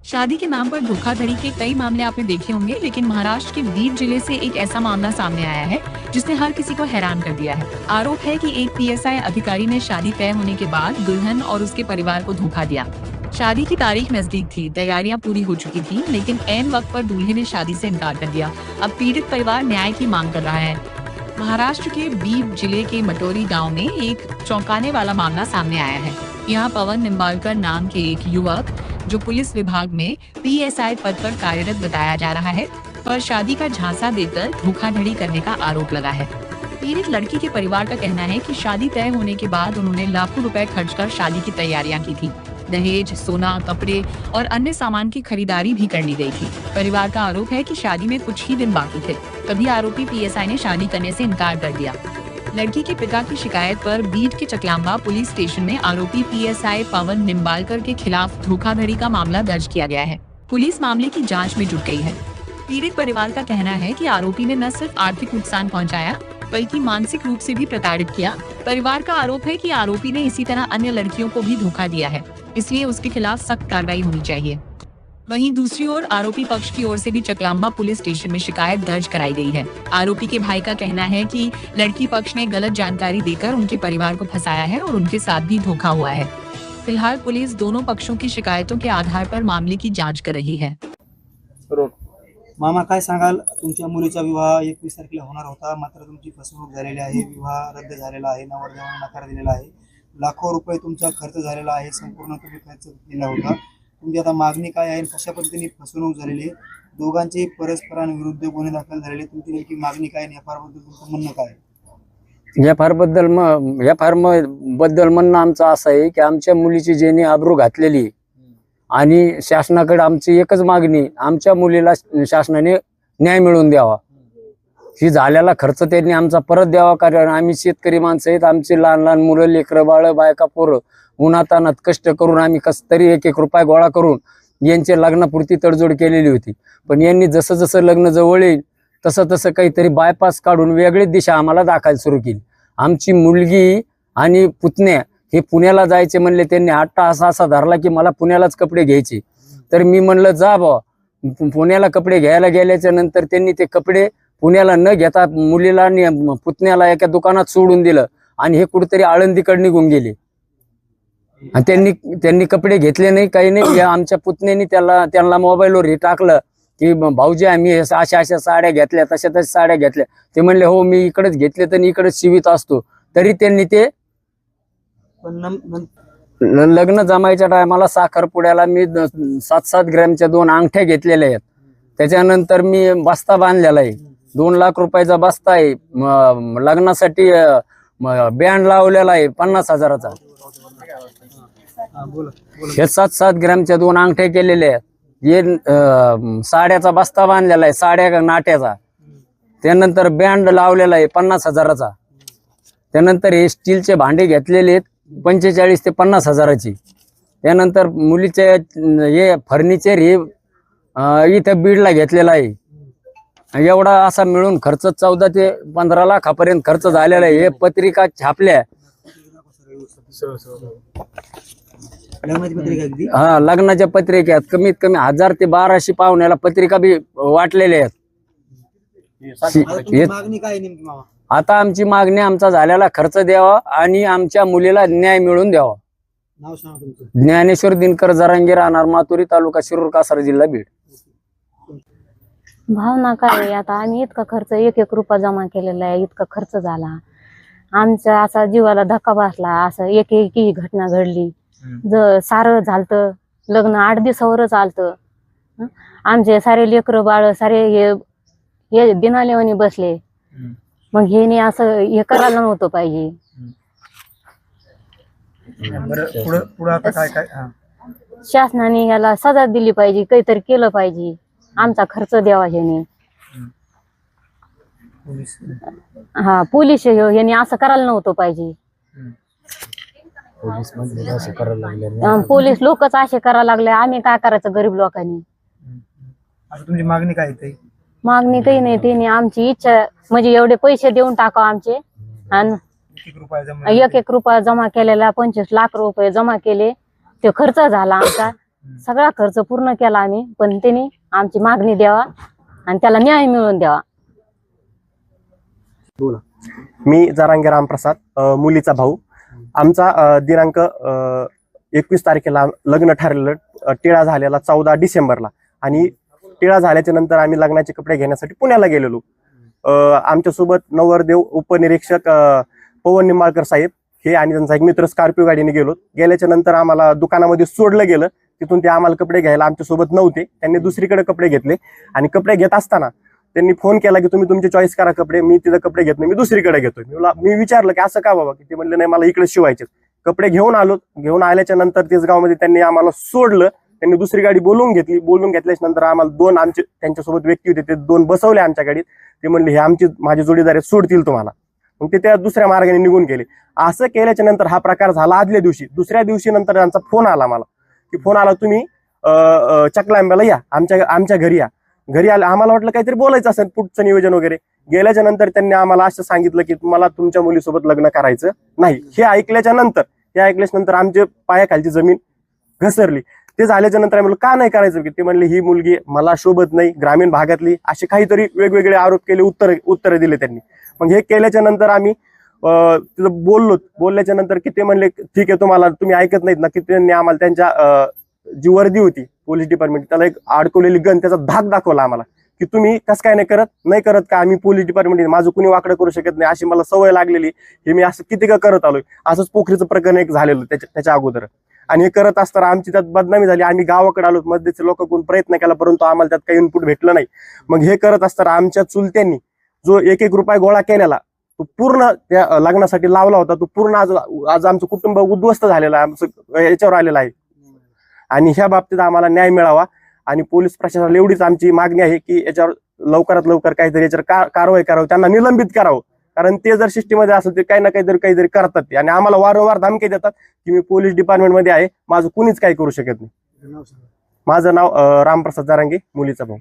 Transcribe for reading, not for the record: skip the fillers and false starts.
शादी के नाम पर धोखाधड़ी के कई मामले आपने देखे होंगे, लेकिन महाराष्ट्र के बीड जिले से एक ऐसा मामला सामने आया है जिसने हर किसी को हैरान कर दिया है। आरोप है कि एक पीएसआई अधिकारी ने शादी तय होने के बाद दुल्हन और उसके परिवार को धोखा दिया। शादी की तारीख नजदीक थी, तैयारियां पूरी हो चुकी थी, लेकिन ऐन वक्त पर दूल्हे ने शादी से इनकार कर दिया। अब पीड़ित परिवार न्याय की मांग कर रहा है। महाराष्ट्र के बीड जिले के मटोरी गाँव में एक चौंकाने वाला मामला सामने आया है। यहाँ पवन निम्बालकर नाम के एक युवक, जो पुलिस विभाग में पीएसआई पद पर कार्यरत बताया जा रहा है, पर शादी का झांसा देकर धोखाधड़ी करने का आरोप लगा है। पीड़ित लड़की के परिवार का कहना है कि शादी तय होने के बाद उन्होंने लाखों रुपए खर्च कर शादी की तैयारियां की थी। दहेज, सोना, कपड़े और अन्य सामान की खरीदारी भी कर ली गई थी। परिवार का आरोप है कि शादी में कुछ ही दिन बाकी थे, तभी आरोपी पीएसआई ने शादी करने से इनकार कर दिया। लड़की के पिता की शिकायत पर बीड के चकलांबा पुलिस स्टेशन में आरोपी पीएसआई पवन निम्बालकर के खिलाफ धोखाधड़ी का मामला दर्ज किया गया है। पुलिस मामले की जांच में जुट गई है। पीड़ित परिवार का कहना है कि आरोपी ने न सिर्फ आर्थिक नुकसान पहुंचाया, बल्कि मानसिक रूप से भी प्रताड़ित किया। परिवार का आरोप है कि आरोपी ने इसी तरह अन्य लड़कियों को भी धोखा दिया है, इसलिए उसके खिलाफ सख्त कार्रवाई होनी चाहिए। वहीं दूसरी ओर आरोपी पक्ष की ओर से भी चकलांबा पुलिस स्टेशन में शिकायत दर्ज कराई गई है। आरोपी के भाई का कहना है कि लड़की पक्ष ने गलत जानकारी देकर उनके परिवार को फंसाया है और उनके साथ भी धोखा हुआ है। फिलहाल पुलिस दोनों पक्षों की शिकायतों के आधार पर मामले की जांच कर रही है। मामा, काय सांगाल? तुमच्या मुलीचा विवाह 21 तारखेला होणार होता, मात्र तुमची फसवणूक झालेली आहे। विवाह रद्द झालेला आहे, नवरदेवाने नकार दिलेला आहे, लाखो रुपये तुमचा खर्च झालेला आहे, संपूर्ण तुम्ही खर्च केला होता। तुमची आता मागणी काय आहे? कशा पद्धतीने फसवणूक झालेली आहे? दोघांचे परस्परांविरुद्ध गुन्हे दाखल झालेले, तुमची नेमकी मागणी काय आहे? एफआर बद्दल तुमचं म्हणणं काय आहे? एफआर बद्दल म्हणणं आमचं असं आहे की आमच्या मुलीची ज्यांनी आबरू घातलेली आणि शासनाकडे आमची एकच मागणी, आमच्या मुलीला शासनाने न्याय मिळवून द्यावा। ही झालेला खर्च त्यांनी आमचा परत द्यावा, कारण आम्ही शेतकरी माणसं आहेत। आमची लहान लहान मुलं, लेकरं बाळ, बायका, पोरं उन्हातानात कष्ट करून आम्ही कस तरी एक रुपया गोळा करून यांच्या लग्नापुरती तडजोड केलेली होती। पण यांनी जसं जसं लग्न जवळ येईल तसं तसं काहीतरी बायपास काढून वेगळीच दिशा आम्हाला दाखवायला सुरू केली। आमची मुलगी आणि पुतण्या हे पुण्याला जायचे म्हणले, त्यांनी आट्टा असा धरला की मला पुण्यालाच कपडे घ्यायचे। तर मी म्हणलं जा बा, पुण्याला कपडे घ्यायला गेल्याच्या नंतर त्यांनी ते कपडे पुण्याला न घेता मुलीला आणि पुतण्याला एका दुकानात सोडून दिलं आणि हे कुठेतरी आळंदीकडे निघून गेले। आणि त्यांनी कपडे घेतले नाही, काही नाही। आमच्या पुतण्यानी त्यांना मोबाईलवर हे टाकलं की भाऊजी आम्ही अशा साड्या घेतल्या, तशा साड्या घेतल्या। ते म्हणले हो मी इकडेच घेतले तर इकडेच शिवित असतो। तरी त्यांनी ते लग्न जमायच्या टायमाला साखरपुड्याला मी 7-7 ग्रॅमच्या 2 अंगठ्या घेतलेल्या आहेत। त्याच्यानंतर मी बस्ता बांधलेला आहे, 2 लाख रुपयाचा बस्ता आहे। लग्नासाठी बँड लावलेला आहे 50,000चा। हे 7-7 ग्रॅमच्या 2 अंगठ्या केलेल्या आहेत। हे साड्याचा बस्ता बांधलेला आहे, साड्या नाट्याचा। त्यानंतर बँड लावलेला आहे 50,000चा। त्यानंतर हे स्टीलचे भांडे घेतलेले आहेत 45 ते 50,000ची। त्यानंतर मुलीचे हे फर्निचर हे इथं बीडला घेतलेला आहे। एवढा असा मिळून खर्च 14 ते 15 लाखापर्यंत खर्च झालेला आहे। हे पत्रिका छापल्या, लग्नाच्या पत्रिकेत कमीत कमी 1000 ते 1200 पाहुण्याला पत्रिका बी वाटलेल्या आहेत। आता आमची मागणी आमचा झालेला खर्च द्यावा आणि आमच्या मुलीला न्याय मिळवून द्यावा। नाव सांगा तुमचं? ज्ञानेश्वर दिनकर जरांगे, राहणार मातुरी, तालुका शिरूर, कासार, जिल्हा बीड। भावना काय, आता आम्ही इतका खर्च 1-1 रुपया जमा केलेला आहे, इतका खर्च झाला आमच्या, असा जीवाला धक्का बसला। असं एक घटना घडली, सारं झालतं, लग्न 8 दिवसावरच आलतं। आमचे सारे लेकरं बाळ सारे हे दिनालेवानी बसले। मग हे असं हे करायला नव्हतं पाहिजे। शासनाने याला सजा दिली पाहिजे, काहीतरी केलं पाहिजे, आमचा खर्च द्यावा ह्याने। पोलीस ह्याने असं करायला नव्हतं पाहिजे। पोलीस लोकच असे करायला लागले, आम्ही काय करायचं गरीब लोकांनी? तुमची मागणी काय आहे? मागणी काही नाही, त्यांनी आमची इच्छा म्हणजे एवढे पैसे देऊन टाकावं आमचे। आणि 1-1 रुपया जमा केलेला 25 लाख रुपये जमा केले, ते खर्च झाला आमचा। सगळा खर्च पूर्ण केला आम्ही, पण त्यांनी आमची मागणी द्यावा आणि त्याला न्याय मिळवून द्यावा. मी जरांगे रामप्रसाद, मुलीचा भाऊ. आमचा दिनांक 21 तारखेला लग्न ठरलेलं, टिळा झालेला 14 डिसेंबरला. आणि टिळा झाल्याच्या नंतर आम्ही लग्नाचे कपडे घेण्यासाठी पुण्याला गेलेलो. आमच्यासोबत नवरदेव उपनिरीक्षक पवन निंबाळकर साहेब हे आणि त्यांचा एक मित्र स्कॉर्पिओ गाडीने गेलो. गेल्याच्या नंतर आम्हाला दुकानामध्ये सोडलं गेलं. तिथून ते आम्हाला कपडे घ्यायला आमच्यासोबत नव्हते. त्यांनी दुसरीकडे कपडे घेतले आणि कपडे घेत असताना त्यांनी फोन केला की तुम्ही तुमचे चॉईस करा कपडे, मी तिथं कपडे घेत नाही, मी दुसरीकडे घेतोय. मी विचारलं की असं का बाबा, की ते म्हणले नाही मला इकडे शिवायचे. कपडे घेऊन आलो. घेऊन आल्याच्या नंतर तेचगावमध्ये त्यांनी आम्हाला सोडलं. त्यांनी दुसरी गाडी बोलवून घेतली. बोलवून घेतल्याच्या नंतर आम्हाला 2 आमचे त्यांच्यासोबत व्यक्ती होते, ते 2 बसवले आमच्या गाडीत. ते म्हणले हे माझे जोडीदार आहेत, सोडतील तुम्हाला. मग ते त्या दुसऱ्या मार्गाने निघून गेले. असं केल्याच्या नंतर हा प्रकार झाला आदल्या दिवशी. दुसऱ्या दिवशी नंतर त्यांचा फोन आला मला, की फोन आला तुम्ही चकलांब्याला या, आमच्या घरी या. घरी आलं, आम्हाला वाटलं काहीतरी बोलायचं असेल, पुढचं नियोजन वगैरे. गेल्याच्या नंतर त्यांनी आम्हाला असं सांगितलं की मला तुमच्या मुलीसोबत लग्न करायचं नाही. हे ऐकल्याच्या नंतर आमच्या पायाखालची जमीन घसरली. ते झाल्याच्या नंतर आम्ही का नाही करायचं, की ते म्हणले ही मुलगी मला शोभत नाही, ग्रामीण भागातली, असे काहीतरी वेगवेगळे आरोप केले, उत्तर दिले त्यांनी. मग हे केल्याच्या नंतर आम्ही तिथं बोलल्याच्या नंतर की ते म्हणले ठीक आहे, तुम्ही ऐकत नाहीत ना, की त्यांनी आम्हाला त्यांच्या जी वर्दी होती पोलीस डिपार्टमेंट, त्याला एक अडकवलेली गन, त्याचा धाक दाखवला आम्हाला, की तुम्ही कसं काय नाही करत का, आम्ही पोलीस डिपार्टमेंट, माझं कुणी वाकडं करू शकत नाही, अशी मला सवय लागलेली, हे मी असं किती का करत आलोय. असंच पोखरीचं प्रकरण एक झालेलं त्याच्या अगोदर. आणि हे करत असताना आमची त्यात बदनामी झाली. आम्ही गावाकडे आलो, मध्येचे लोक कोण प्रयत्न केला, परंतु आम्हाला त्यात काही इनपुट भेटलं नाही. मग हे करत असताना आमच्या चुलत्यांनी जो 1-1 रुपया गोळा केलेला, तो पूर्ण त्या लग्नासाठी लावला होता, तो पूर्ण आज आमचं कुटुंब उद्ध्वस्त झालेलं आहे, आमचं याच्यावर आलेलं आहे. आणि ह्या बाबतीत आम्हाला न्याय मिळावा. आणि पोलीस प्रशासनाला एवढीच आमची मागणी आहे की याच्यावर लवकरात लवकर काहीतरी याच्यावर कारवाई करावी, त्यांना निलंबित करावं. कारण ते जर सिस्टीममध्ये असेल ते काही ना काहीतरी करतात ते. आणि आम्हाला वारंवार धमकी देतात की मी पोलीस डिपार्टमेंटमध्ये आहे, माझं कुणीच काही करू शकत नाही. माझं नाव रामप्रसाद जरांगे, मुलीचा भाऊ.